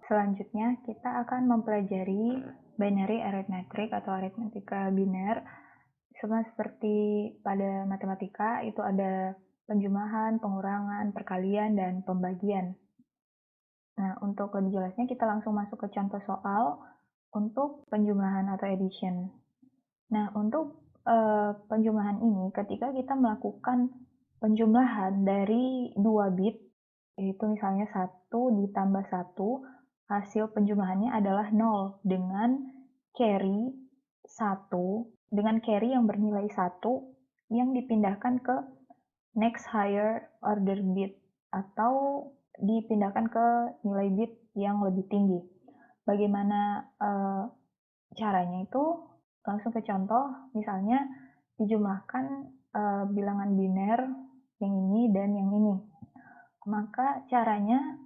Selanjutnya, kita akan mempelajari binary arithmetic atau aritmatika biner. Sama seperti pada matematika, itu ada penjumlahan, pengurangan, perkalian, dan pembagian. Nah, untuk lebih jelasnya kita langsung masuk ke contoh soal untuk penjumlahan atau addition. Nah, untuk penjumlahan ini, ketika kita melakukan penjumlahan dari 2 bit, yaitu misalnya 1 ditambah 1, hasil penjumlahannya adalah 0 dengan carry 1, dengan carry yang bernilai 1 yang dipindahkan ke next higher order bit atau dipindahkan ke nilai bit yang lebih tinggi. Bagaimana caranya itu? Langsung ke contoh, misalnya dijumlahkan bilangan biner yang ini dan yang ini. Maka caranya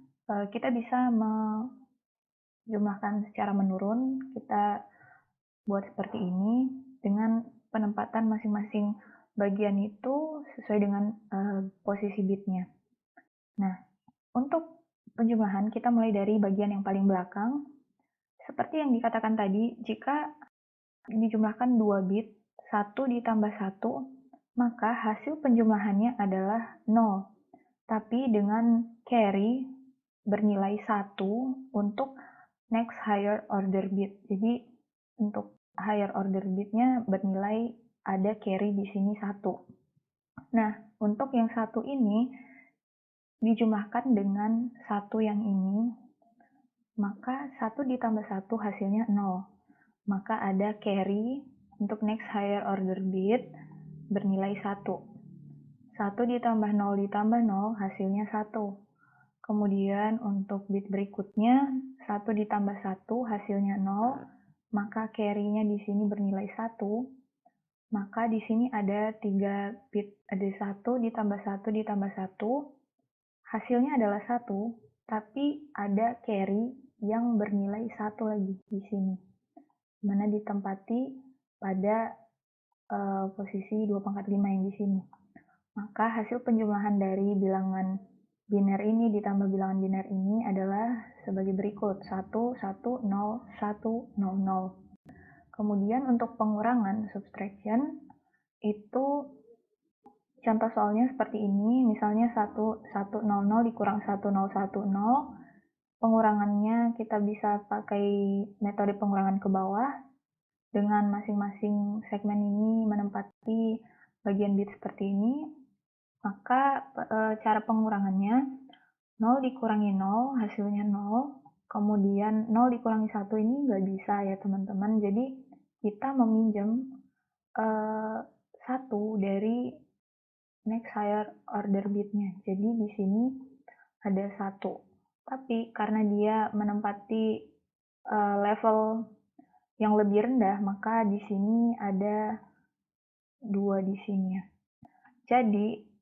kita bisa menjumlahkan secara menurun. Kita buat seperti ini dengan penempatan masing-masing bagian itu sesuai dengan posisi bitnya. Nah, untuk penjumlahan kita mulai dari bagian yang paling belakang. Seperti yang dikatakan tadi, jika dijumlahkan 2 bit, 1 ditambah 1, maka hasil penjumlahannya adalah 0. Tapi dengan carry bernilai 1 untuk next higher order bit. Jadi untuk higher order bitnya bernilai ada carry di sini 1. Nah, untuk yang 1 ini dijumlahkan dengan 1 yang ini, maka 1 ditambah 1 hasilnya 0. Maka ada carry untuk next higher order bit bernilai 1. 1 ditambah 0 ditambah 0 hasilnya 1. Kemudian untuk bit berikutnya 1 ditambah 1 hasilnya 0, maka carry-nya di sini bernilai 1. Maka di sini ada 3 bit, ada 1 ditambah 1 ditambah 1, hasilnya adalah 1, tapi ada carry yang bernilai 1 lagi di sini, mana ditempati pada posisi 2/5 yang di sini. Maka hasil penjumlahan dari bilangan biner ini ditambah bilangan biner ini adalah sebagai berikut: 1, 1, 0, 1, 0, 0. Kemudian untuk pengurangan subtraction, itu contoh soalnya seperti ini, misalnya 1, 1, 0, 0 dikurang 1, 0, 1, 0. Pengurangannya kita bisa pakai metode pengurangan ke bawah, dengan masing-masing segmen ini menempati bagian bit seperti ini. Maka cara pengurangannya 0 dikurangi 0 hasilnya 0, kemudian 0 dikurangi 1 ini nggak bisa ya teman-teman, jadi kita meminjam 1 dari next higher order bitnya. Jadi di sini ada 1, tapi karena dia menempati level yang lebih rendah, maka di sini ada 2 di sini ya. Jadi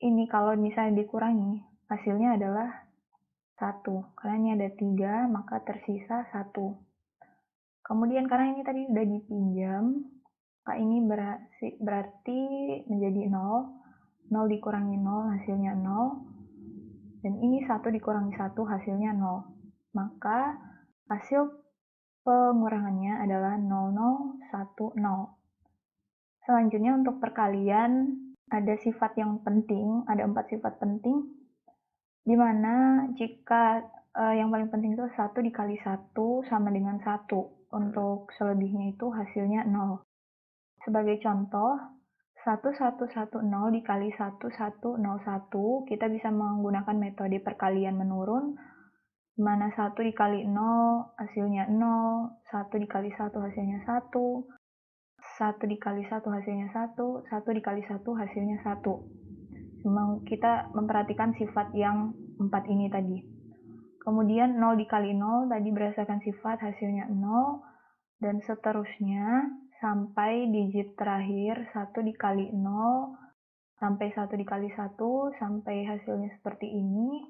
ini kalau misalnya dikurangi, hasilnya adalah 1. Karena ini ada 3, maka tersisa 1. Kemudian karena ini tadi sudah dipinjam, maka ini berarti menjadi 0. 0 dikurangi 0 hasilnya 0. Dan ini 1 dikurangi 1 hasilnya 0. Maka hasil pengurangannya adalah 0, 0, 1, 0. Selanjutnya untuk perkalian, ada sifat yang penting, ada 4 sifat penting, di mana jika yang paling penting itu 1 dikali 1 sama dengan 1. Untuk selebihnya itu hasilnya 0. Sebagai contoh, 1110 dikali 1101, kita bisa menggunakan metode perkalian menurun, di mana 1 dikali 0 hasilnya 0, 1 dikali 1 hasilnya 1, 1 dikali 1 hasilnya 1, 1 dikali 1 hasilnya 1. Memang kita memperhatikan sifat yang 4 ini tadi. Kemudian 0 dikali 0 tadi berdasarkan sifat hasilnya 0, dan seterusnya sampai digit terakhir 1 dikali 0 sampai 1 dikali 1 sampai hasilnya seperti ini.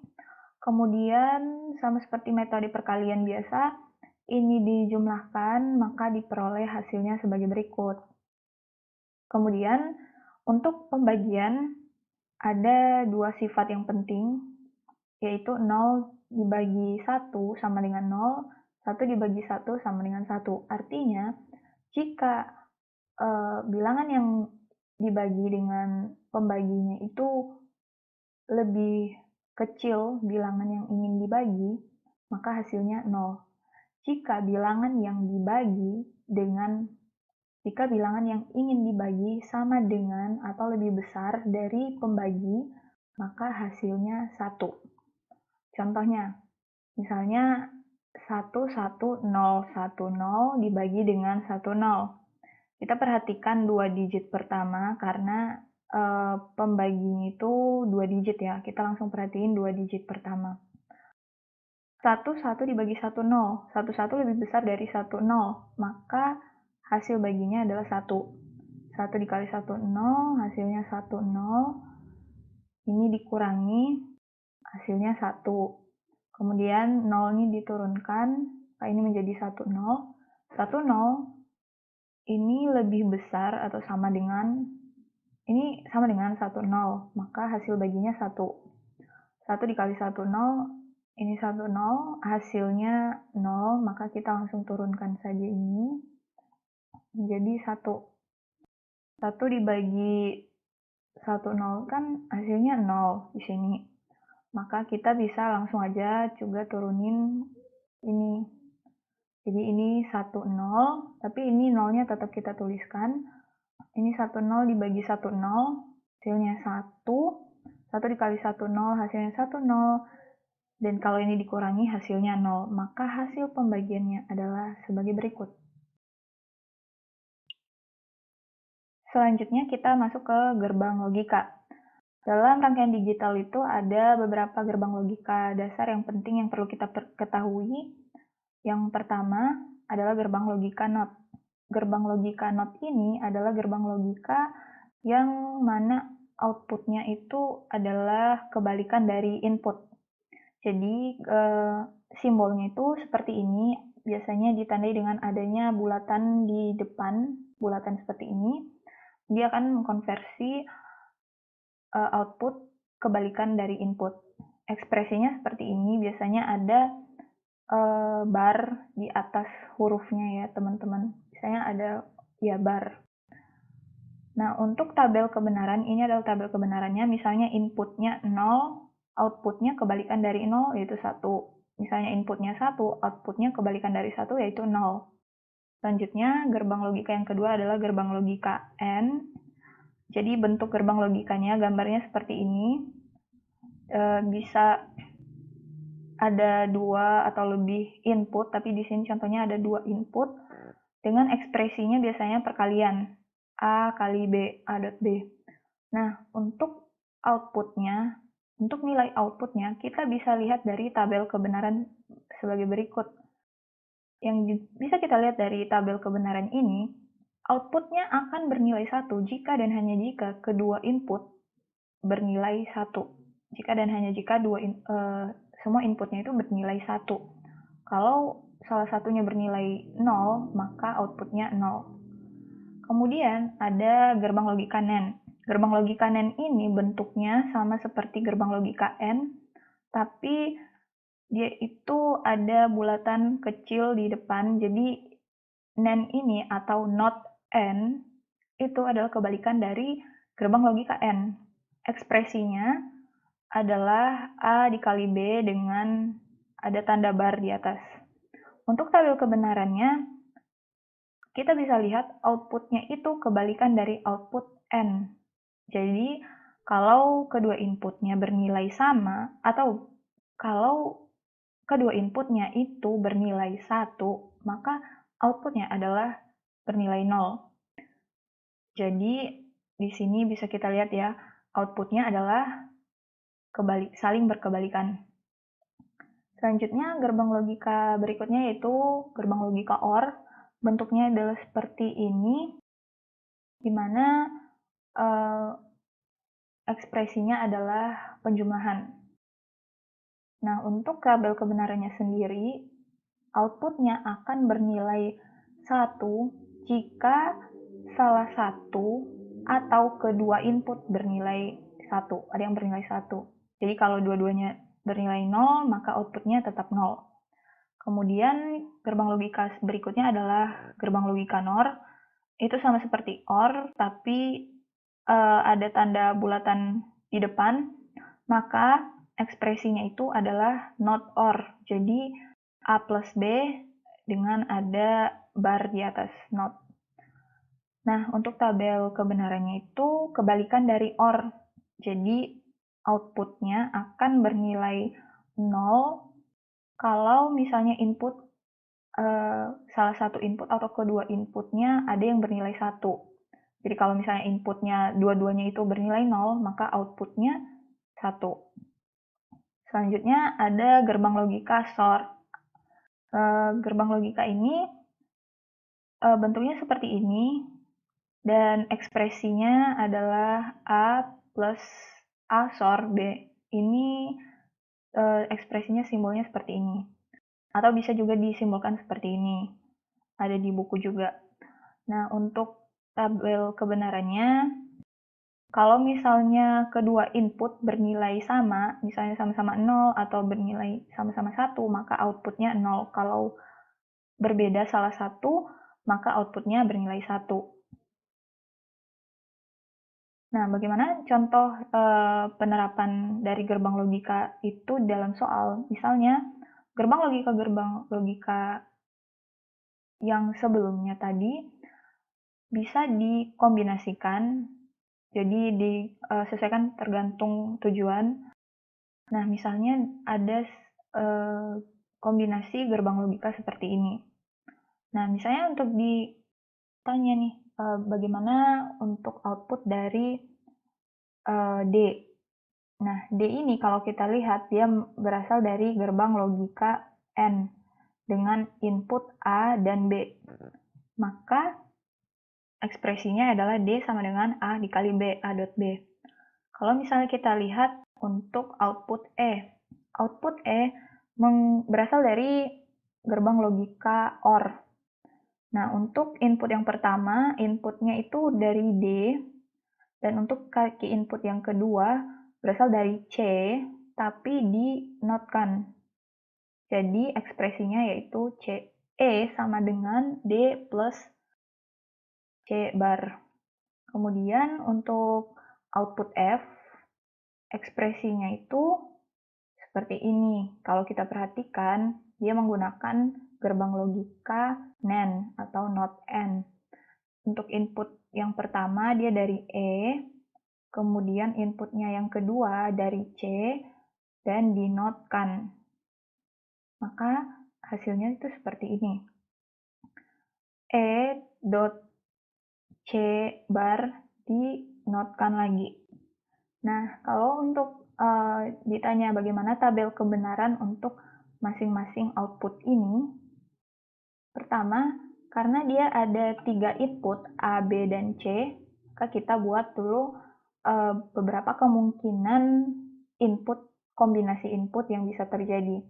Kemudian sama seperti metode perkalian biasa, ini dijumlahkan maka diperoleh hasilnya sebagai berikut. Kemudian untuk pembagian ada 2 sifat yang penting. yaitu 0 dibagi 1 sama dengan 0, 1 dibagi 1 sama dengan 1. Artinya, jika bilangan yang dibagi dengan pembaginya itu lebih kecil bilangan yang ingin dibagi, maka hasilnya 0. Jika bilangan yang ingin dibagi sama dengan atau lebih besar dari pembagi, maka hasilnya 1. Contohnya, misalnya 11010 dibagi dengan 10. Kita perhatikan 2 digit pertama karena pembaginya itu 2 digit ya. Kita langsung perhatiin 2 digit pertama. 1 dibagi 10. 1 lebih besar dari 10, maka hasil baginya adalah 1. 1 dikali 10, hasilnya 10. Ini dikurangi, hasilnya 1. Kemudian 0 ini diturunkan, ini menjadi 10. 10 ini lebih besar atau sama dengan 10, maka hasil baginya 1. 1 dikali 10, ini 10, hasilnya 0, maka kita langsung turunkan saja ini, menjadi 1. 1 dibagi 10 kan hasilnya 0 di sini. Maka kita bisa langsung aja juga turunin ini. Jadi ini 10, tapi ini 0-nya tetap kita tuliskan. Ini 10 dibagi 10, hasilnya 1. 1 dikali 10, hasilnya 10. Dan kalau ini dikurangi, hasilnya 0. Maka hasil pembagiannya adalah sebagai berikut. Selanjutnya kita masuk ke gerbang logika. Dalam rangkaian digital itu ada beberapa gerbang logika dasar yang penting yang perlu kita ketahui. Yang pertama adalah gerbang logika NOT. Gerbang logika NOT ini adalah gerbang logika yang mana outputnya itu adalah kebalikan dari input. Jadi simbolnya itu seperti ini, biasanya ditandai dengan adanya bulatan di depan, bulatan seperti ini. Dia akan mengkonversi output kebalikan dari input. Ekspresinya seperti ini, biasanya ada bar di atas hurufnya ya teman-teman. Misalnya ada ya bar. Nah, untuk tabel kebenaran, ini adalah tabel kebenarannya, misalnya inputnya 0, outputnya kebalikan dari 0 yaitu 1. Misalnya inputnya 1, outputnya kebalikan dari 1 yaitu 0. Selanjutnya, gerbang logika yang kedua adalah gerbang logika AND. Jadi bentuk gerbang logikanya, gambarnya seperti ini. Bisa ada 2 atau lebih input, tapi di sini contohnya ada 2 input dengan ekspresinya biasanya perkalian A kali B, A dot B. Nah, untuk nilai outputnya, kita bisa lihat dari tabel kebenaran sebagai berikut. Yang bisa kita lihat dari tabel kebenaran ini, outputnya akan bernilai 1 jika dan hanya jika kedua input bernilai 1. Jika dan hanya jika semua inputnya itu bernilai 1. Kalau salah satunya bernilai 0, maka outputnya 0. Kemudian ada gerbang logika NAND. Gerbang logika NAND ini bentuknya sama seperti gerbang logika AND, tapi dia itu ada bulatan kecil di depan. Jadi NAND ini atau NOT AND itu adalah kebalikan dari gerbang logika AND. Ekspresinya adalah A dikali B dengan ada tanda bar di atas. Untuk tabel kebenarannya, kita bisa lihat outputnya itu kebalikan dari output N. Jadi, kalau kedua inputnya bernilai sama, atau kalau kedua inputnya itu bernilai 1, maka outputnya adalah bernilai 0. Jadi, di sini bisa kita lihat ya, outputnya adalah saling berkebalikan. Selanjutnya, gerbang logika berikutnya yaitu gerbang logika OR. Bentuknya adalah seperti ini, di mana ekspresinya adalah penjumlahan. Nah, untuk tabel kebenarannya sendiri, outputnya akan bernilai 1 jika salah satu atau kedua input bernilai 1. Ada yang bernilai 1. Jadi kalau dua-duanya bernilai 0, maka outputnya tetap 0. Kemudian gerbang logika berikutnya adalah gerbang logika NOR. Itu sama seperti OR, tapi ada tanda bulatan di depan, maka ekspresinya itu adalah not OR. Jadi A plus B dengan ada bar di atas not. Nah, untuk tabel kebenarannya itu kebalikan dari OR. Jadi outputnya akan bernilai 0 kalau misalnya input salah satu input atau kedua inputnya ada yang bernilai 1. Jadi kalau misalnya inputnya dua-duanya itu bernilai 0, maka outputnya 1. Selanjutnya ada gerbang logika SOR. Gerbang logika ini bentuknya seperti ini, dan ekspresinya adalah A plus A SOR B. Ini ekspresinya simbolnya seperti ini. Atau bisa juga disimbolkan seperti ini. Ada di buku juga. Nah, untuk tabel kebenarannya, kalau misalnya kedua input bernilai sama, misalnya sama-sama 0 atau bernilai sama-sama 1, maka outputnya 0. Kalau berbeda salah satu, maka outputnya bernilai 1. Nah, bagaimana contoh penerapan dari gerbang logika itu dalam soal? Misalnya, gerbang logika yang sebelumnya tadi bisa dikombinasikan, jadi disesuaikan tergantung tujuan. Nah, misalnya ada kombinasi gerbang logika seperti ini. Nah, misalnya untuk ditanya nih, bagaimana untuk output dari D. Nah, D ini kalau kita lihat, dia berasal dari gerbang logika N dengan input A dan B. Maka ekspresinya adalah D sama dengan A dikali B, A dot B. Kalau misalnya kita lihat untuk output E. Output E berasal dari gerbang logika OR. Nah, untuk input yang pertama, inputnya itu dari D, dan untuk kaki input yang kedua berasal dari C, tapi dinotkan. Jadi ekspresinya yaitu C E sama dengan D plus C bar. Kemudian untuk output F, ekspresinya itu seperti ini. Kalau kita perhatikan, dia menggunakan gerbang logika NAND atau not AND. Untuk input yang pertama dia dari E, kemudian inputnya yang kedua dari C, dan dinotkan. Maka hasilnya itu seperti ini. E dot C bar dinotkan lagi. Nah, kalau untuk ditanya bagaimana tabel kebenaran untuk masing-masing output ini, pertama, karena dia ada 3 input A, B, dan C, maka kita buat dulu beberapa kemungkinan input, kombinasi input yang bisa terjadi.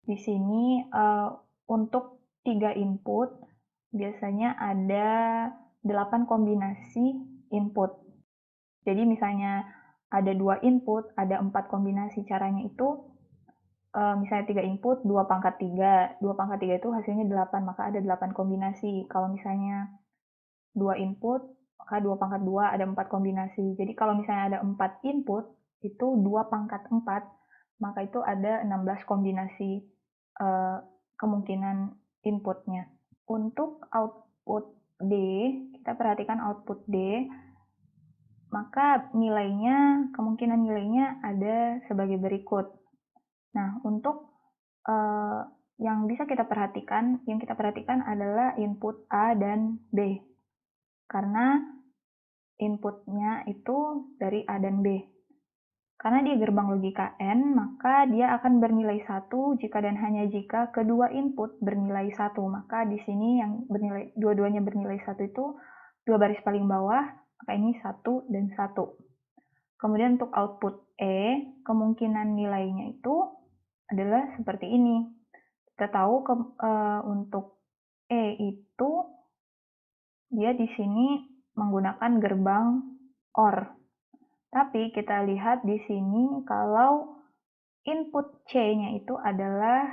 Di sini untuk 3 input, biasanya ada 8 kombinasi input. Jadi misalnya ada 2 input, ada 4 kombinasi. Caranya itu, misalnya 3 input, 2 pangkat 3. 2 pangkat 3 itu hasilnya 8, maka ada 8 kombinasi. Kalau misalnya 2 input, maka 2 pangkat 2 ada 4 kombinasi. Jadi kalau misalnya ada 4 input, itu 2 pangkat 4, maka itu ada 16 kombinasi kemungkinan inputnya. Untuk output D, kita perhatikan output D, maka kemungkinan nilainya ada sebagai berikut. Nah, untuk yang kita perhatikan adalah input A dan B. Karena inputnya itu dari A dan B. Karena dia gerbang logika N, maka dia akan bernilai 1 jika dan hanya jika kedua input bernilai 1. Maka di sini yang dua-duanya bernilai 1 itu 2 baris paling bawah, maka ini 1 dan 1. Kemudian untuk output E, kemungkinan nilainya itu adalah seperti ini. Kita tahu untuk E itu dia di sini menggunakan gerbang OR. Tapi kita lihat di sini kalau input C-nya itu adalah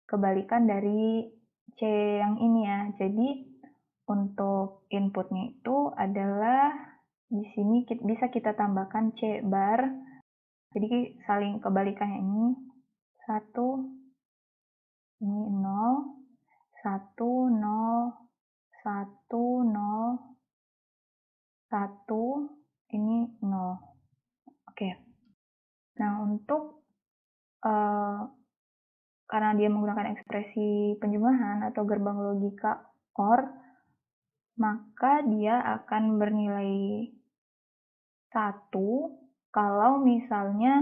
kebalikan dari C yang ini ya. Jadi untuk inputnya itu adalah di sini bisa kita tambahkan C bar. Jadi saling kebalikannya ini 1, ini 0, 1, 0, 1, 0, 1, ini 0. Oke. Nah, untuk karena dia menggunakan ekspresi penjumlahan atau gerbang logika OR, maka dia akan bernilai 1 kalau misalnya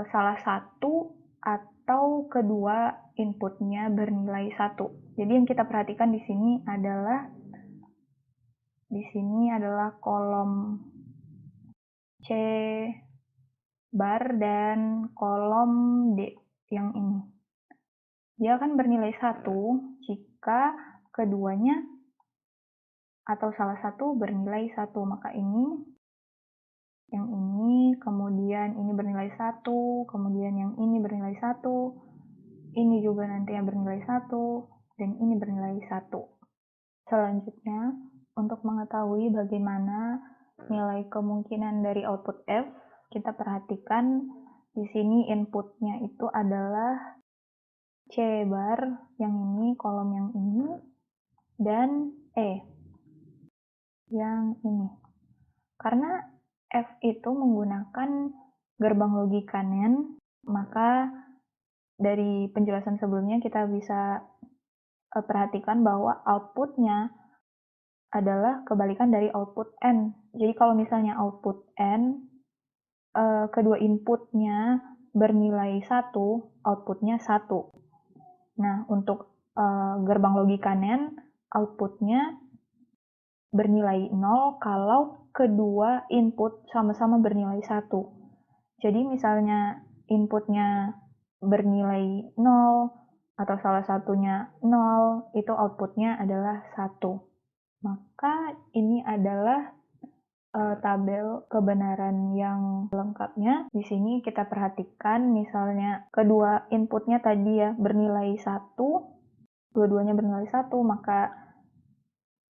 salah satu atau kedua inputnya bernilai 1. Jadi yang kita perhatikan di sini adalah kolom C bar dan kolom D yang ini. Dia akan bernilai 1 jika keduanya atau salah satu bernilai 1. Maka ini, yang ini, kemudian ini bernilai 1, kemudian yang ini bernilai 1, ini juga nantinya bernilai 1, dan ini bernilai 1. Selanjutnya, untuk mengetahui bagaimana nilai kemungkinan dari output F, kita perhatikan di sini inputnya itu adalah C bar, yang ini, kolom yang ini, dan E, yang ini. Karena F itu menggunakan gerbang logika NAND, maka dari penjelasan sebelumnya kita bisa perhatikan bahwa outputnya adalah kebalikan dari output N. Jadi kalau misalnya output N, kedua inputnya bernilai 1, outputnya 1. Nah, untuk gerbang logika NAND, outputnya bernilai 0 kalau kedua input sama-sama bernilai 1. Jadi misalnya inputnya bernilai 0 atau salah satunya 0, itu outputnya adalah 1. Maka ini adalah tabel kebenaran yang lengkapnya. Di sini kita perhatikan misalnya kedua inputnya tadi ya bernilai 1, dua-duanya bernilai 1, maka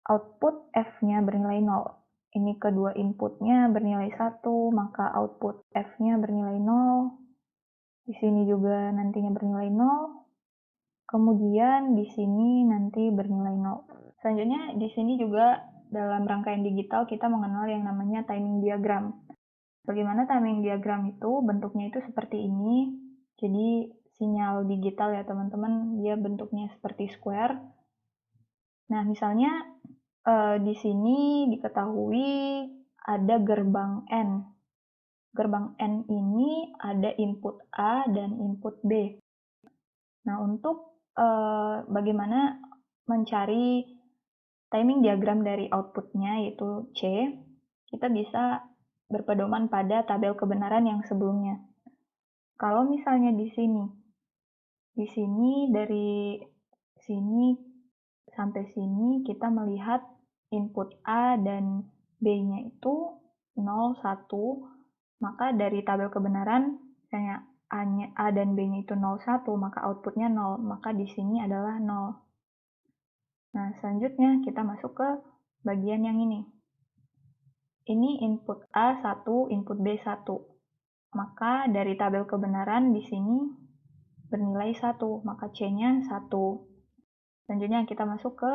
output F-nya bernilai 0. Ini kedua inputnya bernilai 1, maka output F-nya bernilai 0. Di sini juga nantinya bernilai 0. Kemudian di sini nanti bernilai 0. Selanjutnya di sini juga dalam rangkaian digital kita mengenal yang namanya timing diagram. Bagaimana timing diagram itu? Bentuknya itu seperti ini. Jadi sinyal digital ya teman-teman, dia bentuknya seperti square. Nah, misalnya di sini diketahui ada gerbang N. Gerbang N ini ada input A dan input B. Nah, untuk bagaimana mencari timing diagram dari outputnya yaitu C, kita bisa berpedoman pada tabel kebenaran yang sebelumnya. Kalau misalnya di sini dari sini sampai sini kita melihat input A dan B-nya itu 0, 1, maka dari tabel kebenaran, misalnya A dan B-nya itu 0, 1, maka outputnya 0, maka di sini adalah 0. Nah, selanjutnya kita masuk ke bagian yang ini. Ini input A 1, input B 1. Maka dari tabel kebenaran di sini bernilai 1, maka C-nya 1. Selanjutnya kita masuk ke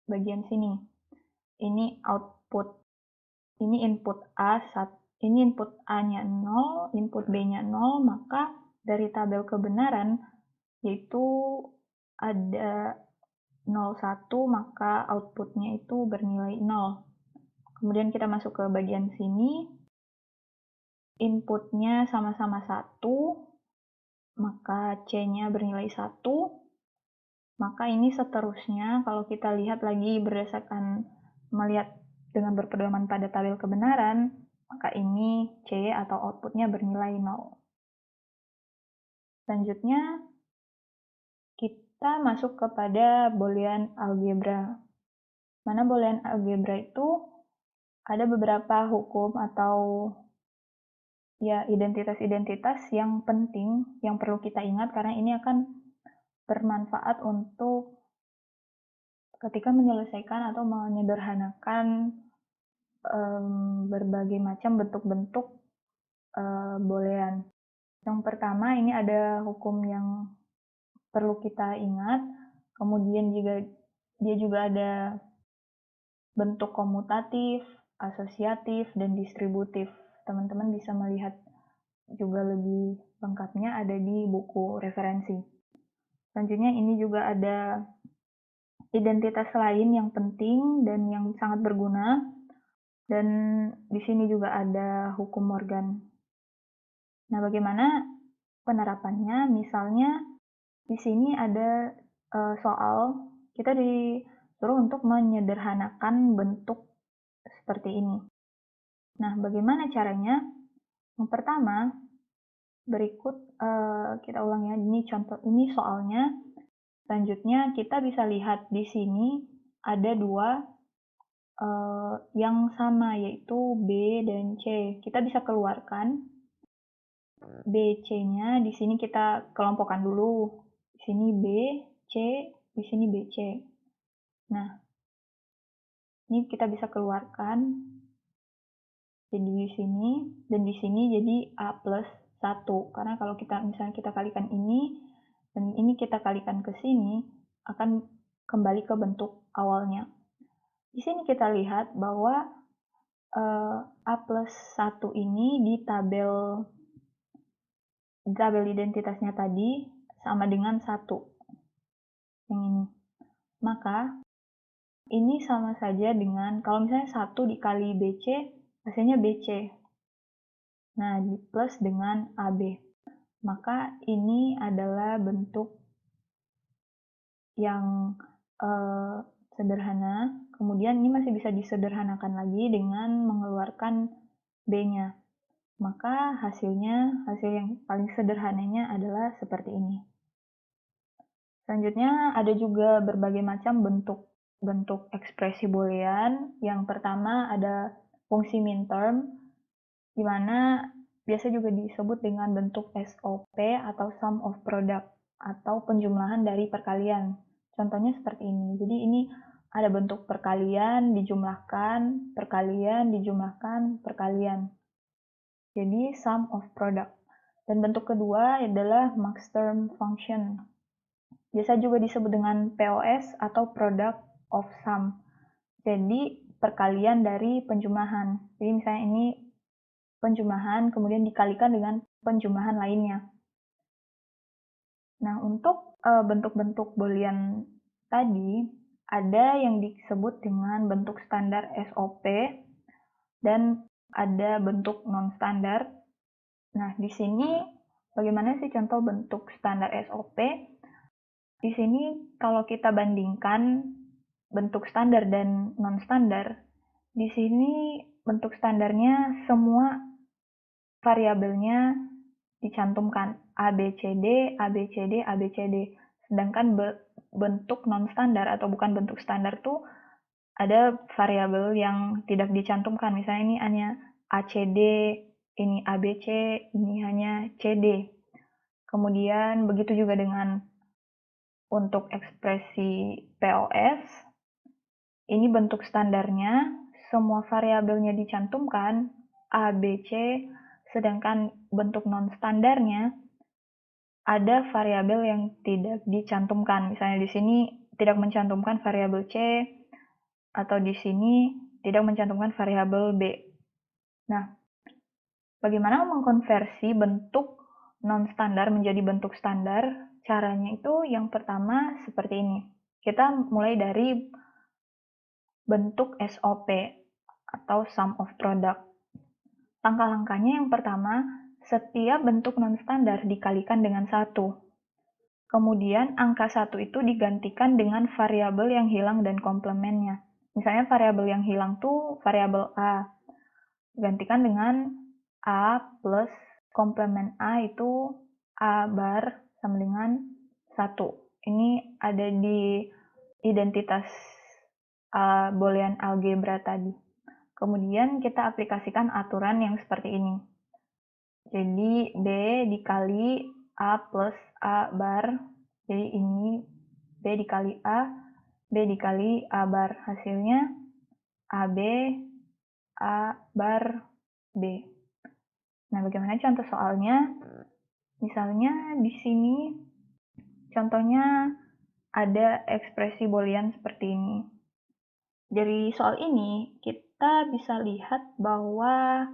bagian sini. Ini output, ini input A, ini input A-nya 0, input B-nya 0, maka dari tabel kebenaran yaitu ada 0, 1, maka outputnya itu bernilai 0. Kemudian kita masuk ke bagian sini, inputnya sama-sama 1, maka C-nya bernilai 1, maka ini seterusnya kalau kita lihat lagi berdasarkan melihat dengan berpedoman pada tabel kebenaran, maka ini C atau outputnya bernilai 0. Selanjutnya, kita masuk kepada boolean algebra. Mana boolean algebra itu ada beberapa hukum atau ya identitas-identitas yang penting, yang perlu kita ingat karena ini akan bermanfaat untuk ketika menyelesaikan atau menyederhanakan berbagai macam bentuk-bentuk boolean. Yang pertama ini ada hukum yang perlu kita ingat, kemudian dia juga ada bentuk komutatif, asosiatif, dan distributif. Teman-teman bisa melihat juga lebih lengkapnya ada di buku referensi. Selanjutnya ini juga ada identitas lain yang penting dan yang sangat berguna, dan di sini juga ada hukum Morgan. Nah, bagaimana penerapannya? Misalnya di sini ada soal kita disuruh untuk menyederhanakan bentuk seperti ini. Nah, bagaimana caranya? Yang pertama, berikut kita ulang ya. Ini contoh, ini soalnya. Selanjutnya kita bisa lihat di sini ada dua yang sama, yaitu B dan C. Kita bisa keluarkan B, C-nya. Di sini kita kelompokkan dulu. Di sini B, C, di sini B, C. Nah, ini kita bisa keluarkan jadi di sini, dan di sini jadi A plus 1. Karena kalau misalnya kita kalikan ini, dan ini kita kalikan ke sini, akan kembali ke bentuk awalnya. Di sini kita lihat bahwa A plus 1 ini di tabel identitasnya tadi sama dengan 1. Yang ini. Maka, ini sama saja dengan, kalau misalnya 1 dikali BC, hasilnya BC. Nah, di plus dengan AB. Maka ini adalah bentuk yang sederhana. Kemudian ini masih bisa disederhanakan lagi dengan mengeluarkan B-nya. Maka hasil yang paling sederhananya adalah seperti ini. Selanjutnya ada juga berbagai macam bentuk ekspresi boolean. Yang pertama ada fungsi minterm, di mana biasa juga disebut dengan bentuk SOP atau sum of product atau penjumlahan dari perkalian. Contohnya seperti ini. Jadi ini ada bentuk perkalian, dijumlahkan, perkalian, dijumlahkan, perkalian. Jadi sum of product. Dan bentuk kedua adalah max term function. Biasa juga disebut dengan POS atau product of sum. Jadi perkalian dari penjumlahan. Jadi misalnya ini penjumlahan kemudian dikalikan dengan penjumlahan lainnya. Nah, untuk bentuk-bentuk boolean tadi ada yang disebut dengan bentuk standar SOP dan ada bentuk non-standar. Nah, di sini bagaimana sih contoh bentuk standar SOP? Di sini kalau kita bandingkan bentuk standar dan non-standar, di sini bentuk standarnya semua variabelnya dicantumkan A, B, C, D, A, B, C, D, A, B, C, D. Sedangkan bentuk non-standar atau bukan bentuk standar tuh ada variabel yang tidak dicantumkan. Misalnya ini hanya A, C, D, ini A, B, C, ini hanya C, D. Kemudian begitu juga dengan untuk ekspresi POS, ini bentuk standarnya, semua variabelnya dicantumkan, A, B, C, sedangkan bentuk non-standarnya, ada variabel yang tidak dicantumkan. Misalnya di sini tidak mencantumkan variabel C, atau di sini tidak mencantumkan variabel B. Nah, bagaimana mengkonversi bentuk non-standar menjadi bentuk standar? Caranya itu yang pertama seperti ini. Kita mulai dari bentuk SOP atau sum of product. Langkah-langkahnya yang pertama, setiap bentuk non-standar dikalikan dengan 1. Kemudian angka 1 itu digantikan dengan variabel yang hilang dan komplemennya. Misalnya variabel yang hilang tuh variabel A. Gantikan dengan A plus komplemen A itu A bar sama dengan 1. Ini ada di identitas boolean algebra tadi. Kemudian kita aplikasikan aturan yang seperti ini. Jadi B dikali A plus A bar. Jadi ini B dikali A, B dikali A bar. Hasilnya AB A bar B. Nah, bagaimana contoh soalnya? Misalnya di sini contohnya ada ekspresi boolean seperti ini. Dari soal ini kita bisa lihat bahwa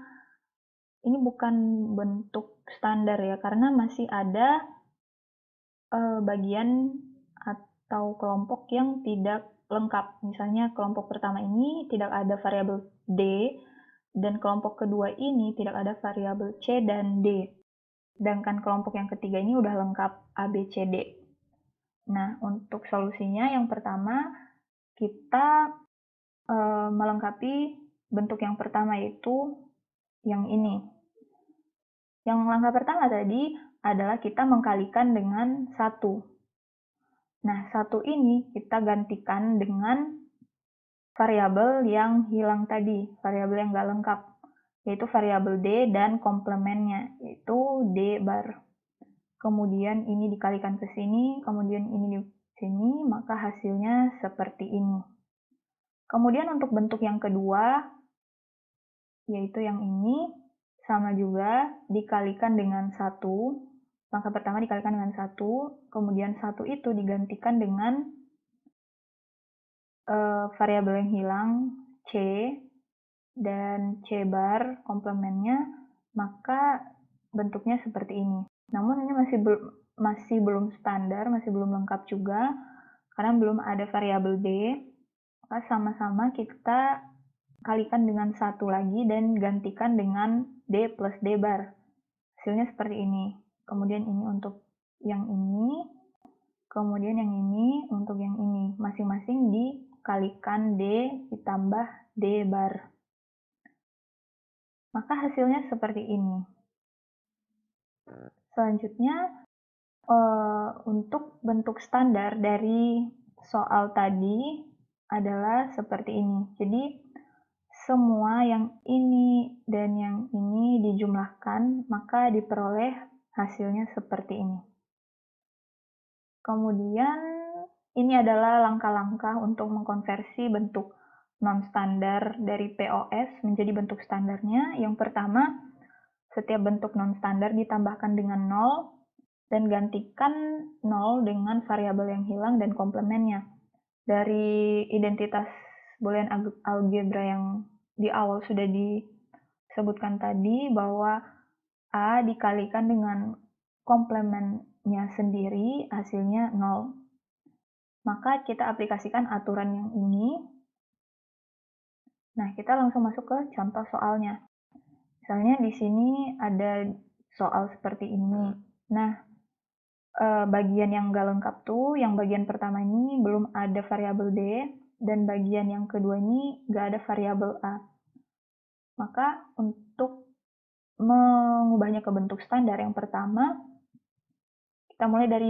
ini bukan bentuk standar ya, karena masih ada bagian atau kelompok yang tidak lengkap. Misalnya kelompok pertama ini tidak ada variabel D, dan kelompok kedua ini tidak ada variabel C dan D. Sedangkan kelompok yang ketiga ini udah lengkap A, B, C, D. Nah, untuk solusinya yang pertama, kita melengkapi bentuk yang pertama, yaitu yang ini. Yang langkah pertama tadi adalah kita mengkalikan dengan 1. Nah, 1 ini kita gantikan dengan variabel yang hilang tadi, variabel yang nggak lengkap, yaitu variabel D dan komplemennya, yaitu D bar. Kemudian ini dikalikan ke sini, kemudian ini di sini, maka hasilnya seperti ini. Kemudian untuk bentuk yang kedua, yaitu yang ini, sama juga dikalikan dengan 1. Langkah pertama dikalikan dengan 1, kemudian 1 itu digantikan dengan variabel yang hilang, C, dan C bar komplemennya, maka bentuknya seperti ini. Namun ini masih belum standar, masih belum lengkap juga, karena belum ada variabel D. Maka sama-sama kita kalikan dengan 1 lagi dan gantikan dengan D plus D bar. Hasilnya seperti ini. Kemudian ini untuk yang ini, kemudian yang ini untuk yang ini. Masing-masing dikalikan D ditambah D bar. Maka hasilnya seperti ini. Selanjutnya, untuk bentuk standar dari soal tadi adalah seperti ini. Jadi, semua yang ini dan yang ini dijumlahkan, maka diperoleh hasilnya seperti ini. Kemudian, ini adalah langkah-langkah untuk mengkonversi bentuk non-standar dari POS menjadi bentuk standarnya. Yang pertama, setiap bentuk non-standar ditambahkan dengan 0 dan gantikan 0 dengan variabel yang hilang dan komplemennya. Dari identitas boolean algebra yang di awal sudah disebutkan tadi bahwa A dikalikan dengan komplemennya sendiri, hasilnya 0. Maka kita aplikasikan aturan yang ini. Nah, kita langsung masuk ke contoh soalnya. Misalnya di sini ada soal seperti ini. Nah, bagian yang nggak lengkap tuh, yang bagian pertama ini belum ada variabel D, dan bagian yang kedua ini nggak ada variabel A. Maka untuk mengubahnya ke bentuk standar yang pertama, kita mulai dari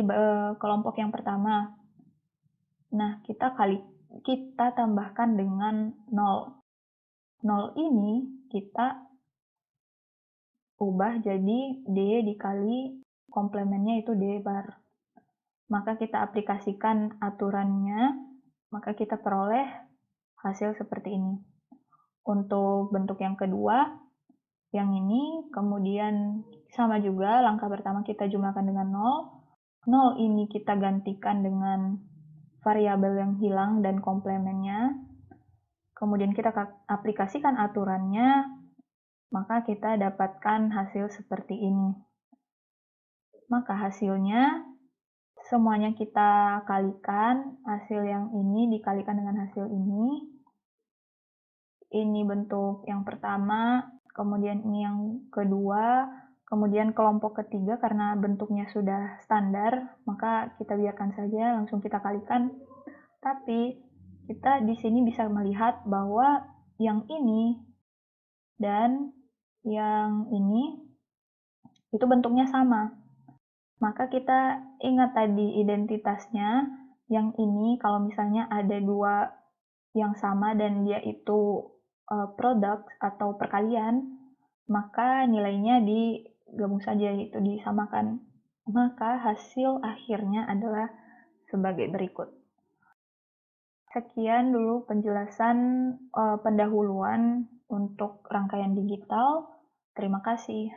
kelompok yang pertama. Nah, kita tambahkan dengan 0. 0 ini kita ubah jadi D dikali komplemennya itu D bar. Maka kita aplikasikan aturannya, maka kita peroleh hasil seperti ini. Untuk bentuk yang kedua, yang ini, kemudian sama juga, langkah pertama kita jumlahkan dengan 0. 0 ini kita gantikan dengan variabel yang hilang dan komplemennya. Kemudian kita aplikasikan aturannya, maka kita dapatkan hasil seperti ini. Maka hasilnya, semuanya kita kalikan, hasil yang ini dikalikan dengan hasil ini. Ini bentuk yang pertama, kemudian ini yang kedua, kemudian kelompok ketiga karena bentuknya sudah standar, maka kita biarkan saja, langsung kita kalikan. Tapi kita di sini bisa melihat bahwa yang ini dan yang ini itu bentuknya sama. Maka kita ingat tadi identitasnya, yang ini kalau misalnya ada dua yang sama dan dia itu produk atau perkalian, maka nilainya gabung saja gitu, disamakan. Maka hasil akhirnya adalah sebagai berikut. Sekian dulu penjelasan pendahuluan untuk rangkaian digital. Terima kasih.